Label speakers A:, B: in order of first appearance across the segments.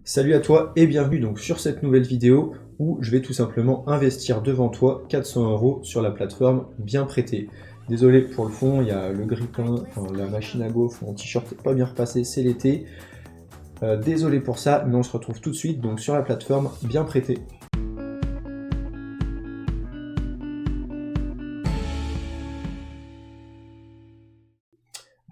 A: Salut à toi et bienvenue donc sur cette nouvelle vidéo où je vais tout simplement investir devant toi 400 € sur la plateforme Bien Prêté. Désolé pour le fond, il y a le grille-pain, enfin, la machine à gaufre, mon t-shirt n'est pas bien repassé, c'est l'été. Désolé pour ça, mais on se retrouve tout de suite donc sur la plateforme Bien Prêté.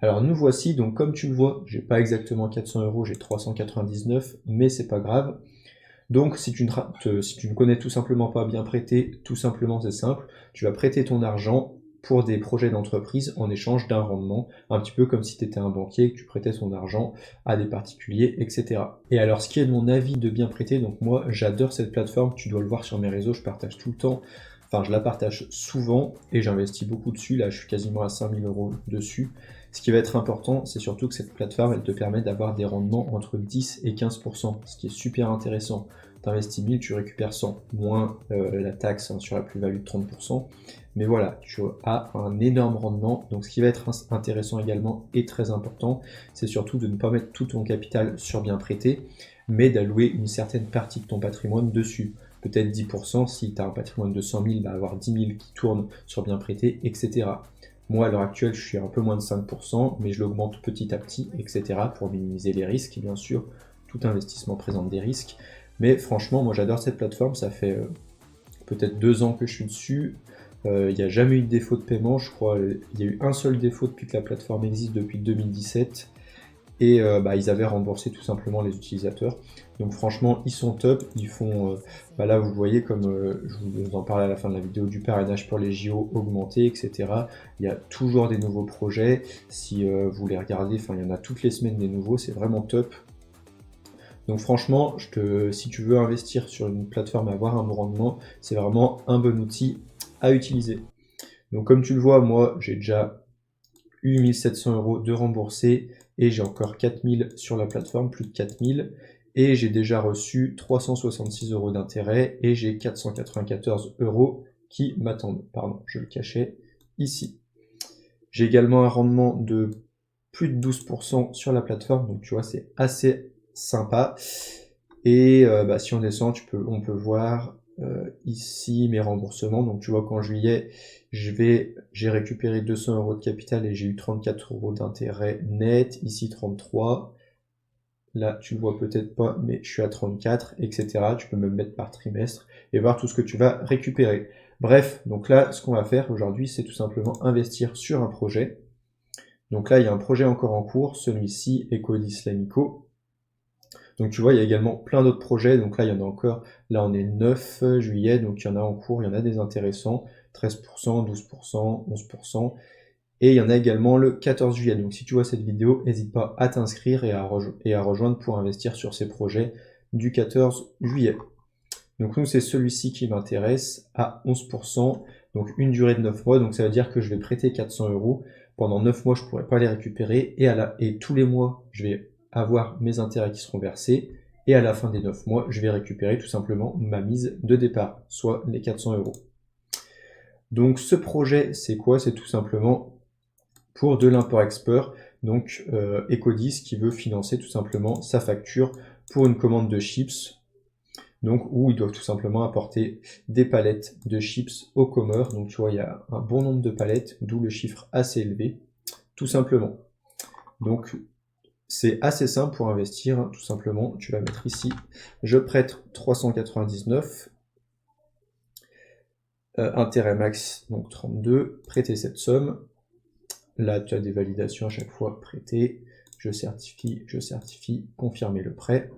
A: Alors nous voici, donc comme tu le vois, j'ai pas exactement 400 €, j'ai 399, mais c'est pas grave. Donc si tu ne connais tout simplement pas Bien Prêté, tout simplement c'est simple, tu vas prêter ton argent pour des projets d'entreprise en échange d'un rendement, un petit peu comme si tu étais un banquier et que tu prêtais ton argent à des particuliers, etc. Et alors ce qui est de mon avis de Bien Prêté, donc moi j'adore cette plateforme, tu dois le voir sur mes réseaux, je partage tout le temps, enfin je la partage souvent et j'investis beaucoup dessus, là je suis quasiment à 5000 € dessus. Ce qui va être important, c'est surtout que cette plateforme, elle te permet d'avoir des rendements entre 10 et 15%, ce qui est super intéressant. Tu investis 1000, tu récupères 100, moins la taxe sur la plus-value de 30%. Mais voilà, tu as un énorme rendement. Donc ce qui va être intéressant également et très important, c'est surtout de ne pas mettre tout ton capital sur Bien Prêté, mais d'allouer une certaine partie de ton patrimoine dessus. Peut-être 10%, si tu as un patrimoine de 100 000, avoir 10 000 qui tournent sur Bien Prêté, etc. Moi, à l'heure actuelle, je suis un peu moins de 5%, mais je l'augmente petit à petit, etc. pour minimiser les risques. Et bien sûr, tout investissement présente des risques. Mais franchement, moi, j'adore cette plateforme. Ça fait peut-être 2 ans que je suis dessus. Il n'y a jamais eu de défaut de paiement. Je crois il y a eu un seul défaut depuis que la plateforme existe, depuis 2017. Et ils avaient remboursé tout simplement les utilisateurs. Donc franchement, ils sont top, ils font, là vous voyez comme je vous en parlais à la fin de la vidéo, du parrainage pour les JO augmenté, etc. Il y a toujours des nouveaux projets, si vous les regardez, enfin il y en a toutes les semaines des nouveaux, c'est vraiment top. Donc franchement, si tu veux investir sur une plateforme et avoir un bon rendement, c'est vraiment un bon outil à utiliser. Donc comme tu le vois, moi j'ai déjà eu 1700 € de remboursés et j'ai encore 4000 sur la plateforme, plus de 4000, et j'ai déjà reçu 366 € d'intérêt et j'ai 494 € qui m'attendent. Pardon, je le cachais ici. J'ai également un rendement de plus de 12% sur la plateforme, donc tu vois, c'est assez sympa. Et si on descend, on peut voir ici mes remboursements. Donc tu vois qu'en juillet, j'ai récupéré 200 € de capital et j'ai eu 34 € d'intérêt net. Ici 33. Là, tu le vois peut-être pas, mais je suis à 34, etc. Tu peux me mettre par trimestre et voir tout ce que tu vas récupérer. Bref, donc là, ce qu'on va faire aujourd'hui, c'est tout simplement investir sur un projet. Donc là, il y a un projet encore en cours, celui-ci, Ecodis Lamico. Donc tu vois, il y a également plein d'autres projets. Donc là, il y en a encore. Là, on est le 9 juillet, donc il y en a en cours, il y en a des intéressants. 13%, 12%, 11%. Et il y en a également le 14 juillet. Donc si tu vois cette vidéo, n'hésite pas à t'inscrire et à rejoindre pour investir sur ces projets du 14 juillet. Donc nous, c'est celui-ci qui m'intéresse à 11%. Donc une durée de 9 mois. Donc ça veut dire que je vais prêter 400 €. Pendant 9 mois, je ne pourrai pas les récupérer. Et tous les mois, je vais avoir mes intérêts qui seront versés. Et à la fin des 9 mois, je vais récupérer tout simplement ma mise de départ, soit les 400 €. Donc ce projet, c'est quoi? C'est tout simplement pour de l'import-export, donc Ecodis qui veut financer tout simplement sa facture pour une commande de chips, donc où ils doivent tout simplement apporter des palettes de chips aux Comores. Donc tu vois, il y a un bon nombre de palettes, d'où le chiffre assez élevé, tout simplement. Donc c'est assez simple pour investir, hein, tout simplement. Tu vas mettre ici, je prête 399, intérêt max, donc 32, prêter cette somme. Là, tu as des validations à chaque fois, prêter, je certifie, confirmer le prêt.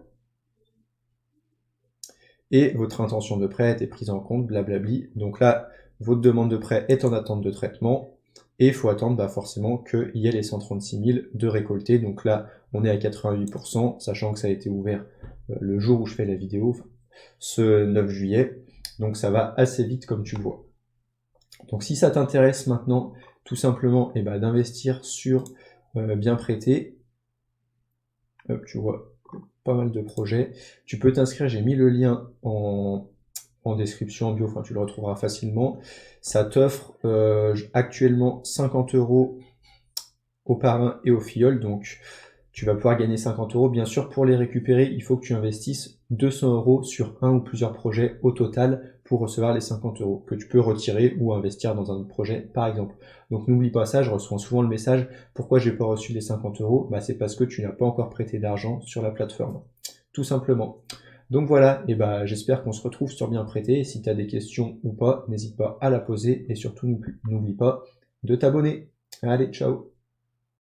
A: Et votre intention de prêt a été prise en compte, blablabli. Donc là, votre demande de prêt est en attente de traitement. Et il faut attendre forcément qu'il y ait les 136 000 de récoltés. Donc là, on est à 88%, sachant que ça a été ouvert le jour où je fais la vidéo, ce 9 juillet. Donc ça va assez vite comme tu le vois. Donc si ça t'intéresse maintenant, tout simplement d'investir sur Bien Prêté, hop, tu vois pas mal de projets. Tu peux t'inscrire, j'ai mis le lien en description, en bio, enfin tu le retrouveras facilement. Ça t'offre actuellement 50 € au parrain et au filleul, donc tu vas pouvoir gagner 50 euros. Bien sûr, pour les récupérer, il faut que tu investisses 200 euros sur un ou plusieurs projets au total pour recevoir les 50 euros que tu peux retirer ou investir dans un autre projet, par exemple. Donc n'oublie pas ça, je reçois souvent le message, pourquoi j'ai pas reçu les 50 euros? Bah, c'est parce que tu n'as pas encore prêté d'argent sur la plateforme, tout simplement. Donc voilà, et bah, j'espère qu'on se retrouve sur Bien Prêté. Et si tu as des questions ou pas, n'hésite pas à la poser et surtout n'oublie pas de t'abonner. Allez, ciao!